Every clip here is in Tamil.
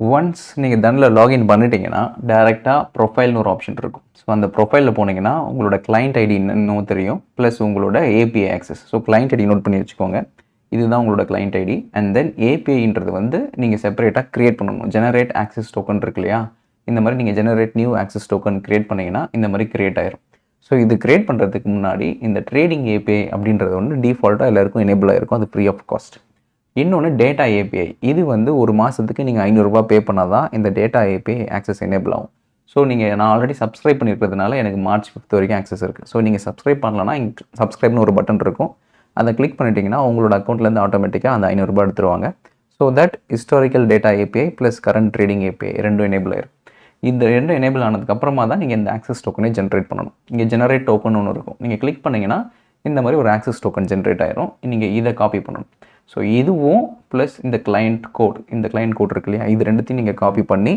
ஒன்ஸ் நீங்கள் தனில் லாகின் பண்ணிட்டீங்கன்னா டேரெக்டாக ப்ரொஃபைல்னு ஒரு ஆப்ஷன் இருக்கும். ஸோ அந்த ப்ரொஃபைலில் போனீங்கன்னா உங்களோட கிளைண்ட் ஐடி என்னன்னு தெரியும், ப்ளஸ் உங்களோட API access. So client ID நோட் பண்ணி வச்சுக்கோங்க. இதுதான் உங்களோட கிளைண்ட் ஐடி. அண்ட் தென் ஏபிஐன்றது வந்து நீங்கள் செப்பரேட்டாக க்ரியேட் பண்ணணும். ஜெனரேட் ஆக்சஸ் டோக்கன் இருக்கு இல்லையா, இந்த மாதிரி நீங்கள் generate new access token create பண்ணிங்கன்னா இந்த மாதிரி க்ரியேட் ஆயிரும். ஸோ இது க்ரியேட் பண்ணுறதுக்கு முன்னாடி இந்த ட்ரேடிங் ஏபிஐ அப்படின்றது வந்து டிஃபால்ட்டாக எல்லாருக்கும் எனேபிள் ஆகிருக்கும். அது ஃப்ரீ ஆஃப் காஸ்ட். இன்னொன்று டேட்டா ஏபிஐ. இது வந்து ஒரு மாதத்துக்கு நீங்கள் ₹500 பே பண்ணால் தான் இந்த டேட்டா ஏபிஐ ஆக்சஸ் எனேபிள் ஆகும். ஸோ நான் ஆல்ரெடி சப்ஸ்கிரைப் பண்ணியிருக்கிறதுனால எனக்கு மார்ச் 5 வரைக்கும் ஆக்சஸ் இருக்குது. ஸோ நீங்கள் சப்ஸ்கிரைப் பண்ணலன்னா இங்கே சப்ஸ்கிரைப்னு ஒரு பட்டன் இருக்கும். அதை கிளிக் பண்ணிட்டீங்கன்னா உங்களோட அக்கௌண்ட்லேருந்து ஆட்டோமேட்டிக்காக அந்த ₹500 எடுத்துருவாங்க. So that historical data API plus current trading API ரெண்டும் எனேபிள் ஆயிரும். இந்த ரெண்டும் எனேபிள் ஆனதுக்கப்புறமா தான் நீங்கள் இந்த ஆக்சஸ் டோக்கனை ஜென்ரேட் பண்ணணும். இங்கே ஜெனரேட் டோக்கன் ஒன்று இருக்கும். நீங்கள் கிளிக் பண்ணிங்கன்னா இந்த மாதிரி ஒரு ஆக்சஸ் டோக்கன் ஜென்ரேட் ஆயிரும். நீங்கள் இதை காப்பி பண்ணணும். ஸோ இதுவும் ப்ளஸ் இந்த கிளைண்ட் கோட் இருக்கு இல்லையா, இது ரெண்டுத்தையும் நீங்கள் காப்பி பண்ணி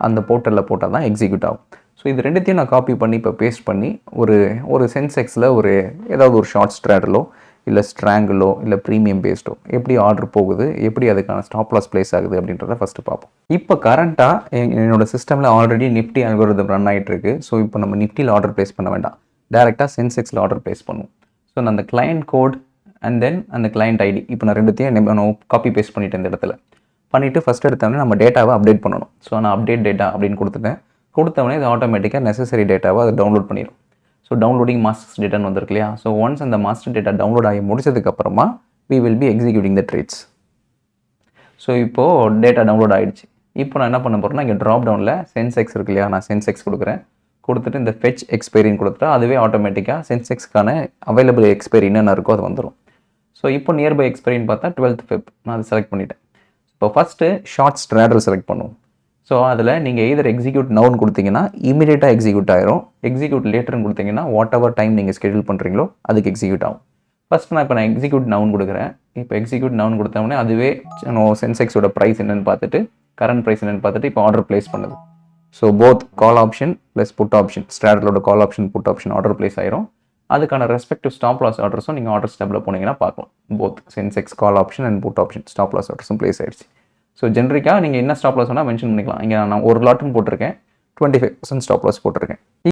அந்த போர்ட்டலில் போட்டால் தான் எக்ஸிக்யூட் ஆகும். ஸோ இது ரெண்டுத்தையும் நான் காப்பி பண்ணி இப்போ பேஸ்ட் பண்ணி ஒரு சென்செக்ஸில் ஏதாவது ஒரு ஷார்ட் ஸ்ட்ராடலோ இல்லை ஸ்ட்ராங்கிளோ இல்லை ப்ரீமியம் பேஸ்டோ எப்படி ஆர்டர் போகுது, எப்படி அதுக்கான ஸ்டாப் லாஸ் பிளேஸ் ஆகுது அப்படின்றத ஃபஸ்ட்டு பார்ப்போம். இப்போ கரண்ட்டாக என்னோட சிஸ்டமில் ஆல்ரெடி நிஃப்டி அல்கோரிதம் ரன் ஆகிட்டு இருக்கு. ஸோ இப்போ நம்ம நிஃப்டியில் ஆர்டர் பிளேஸ் பண்ண வேண்டாம், டேரெக்டாக சென்செக்ஸில் ஆர்டர் பிளேஸ் பண்ணுவோம். ஸோ நான் அந்த கிளைண்ட் கோட் அண்ட் தென் அந்த கிளைண்ட் ஐடி இப்போ நான் ரெண்டுத்தையும் நான் காப்பி பேஸ்ட் பண்ணிவிட்டேன். இந்த இடத்துல பண்ணிவிட்டு ஃபஸ்ட் எடுத்தவொடனே நம்ம டேட்டாவை அப்டேட் பண்ணணும். ஸோ நான் அப்டேட் டேட்டா அப்படின்னு கொடுத்தவொடனே இது ஆட்டோமேட்டிக்காக நெசசரி டேட்டாவை அதை டவுன்லோட் பண்ணிடும். ஸோ டவுன்லோடிங் மாஸ்டர்ஸ் டேட்டான்னு வந்திருக்கு இல்லையா. ஸோ ஒன்ஸ் அந்த மாஸ்டர் டேட்டா டவுன்லோட் ஆகி முடிச்சதுக்கப்புறமா we will be executing the trades. So இப்போது டேட்டா டவுன்லோட் ஆகிடுச்சு. இப்போ நான் என்ன பண்ண போகிறேன்னா இங்கே ட்ராப் டவுனில் சென்செக்ஸ் இருக்கு இல்லையா, நான் சென்செக்ஸ் கொடுத்துட்டு இந்த ஃபெச் எக்ஸ்பைரின்னு கொடுத்துட்டா அதுவே ஆட்டோமேட்டிக்காக சென்செக்ஸ்க்கான அவைலபிள் எக்ஸ்பைரி என்னென்ன இருக்கோ அது வந்துடும். ஸோ இப்போ நியர்பை எக்ஸ்பைரின்னு பார்த்தா 12th Feb நான் அதை செலக்ட் பண்ணிட்டேன். இப்போ ஃபஸ்ட்டு ஷார்ட் ஸ்ட்ராடல் செலக்ட் பண்ணுவோம். ஸோ அதில் நீங்கள் எதர் எக்ஸிக்யூட் நவுன்னு கொடுத்தீங்கன்னா இமீடியட்டாக எக்ஸிக்யூட் ஆயிரும். எக்ஸிக்யூட் லேட்டர்னு கொடுத்தீங்கன்னா வாட் எவர் டைம் நீங்கள் ஸ்கெடியூல் பண்ணுறீங்களோ அதுக்கு எக்ஸிக்யூட் ஆகும். ஃபஸ்ட் நான் எக்ஸிக்யூட் நவுன் கொடுக்குறேன். இப்போ எக்ஸிக்யூட் நவுன் கொடுத்தோடனே அதுவே சென்செக்ஸோட ப்ரைஸ் என்னென்னு பார்த்துட்டு கரண்ட் ப்ரைஸ் என்னென்னு பார்த்துட்டு இப்போ ஆர்டர் பிளேஸ் பண்ணுது. So both call option plus put option, ஸ்ட்ராடலோட call option put option order place ஆயிரும். அதுக்கான ரெஸ்பெக்டிவ் ஸ்டாப் லாஸ் ஆர்டர்ஸும் நீங்கள் ஆர்டர் ஸ்டெப்பில் போனீங்கன்னா பார்க்கலாம். Both Sensex call option and put option stop loss ஆர்டர்ஸும் பிளேஸ் ஆயிடுச்சு. ஸோ ஜென்ரிக்காக நீங்கள் என்ன ஸ்டாப் லாஸ் வேணால் மென்ஷன் பண்ணிக்கலாம். இங்கே நான் ஒரு லாட்டுன்னு போட்டிருக்கேன், 25% ஸ்டாப் லாஸ் போட்டிருக்கேன்.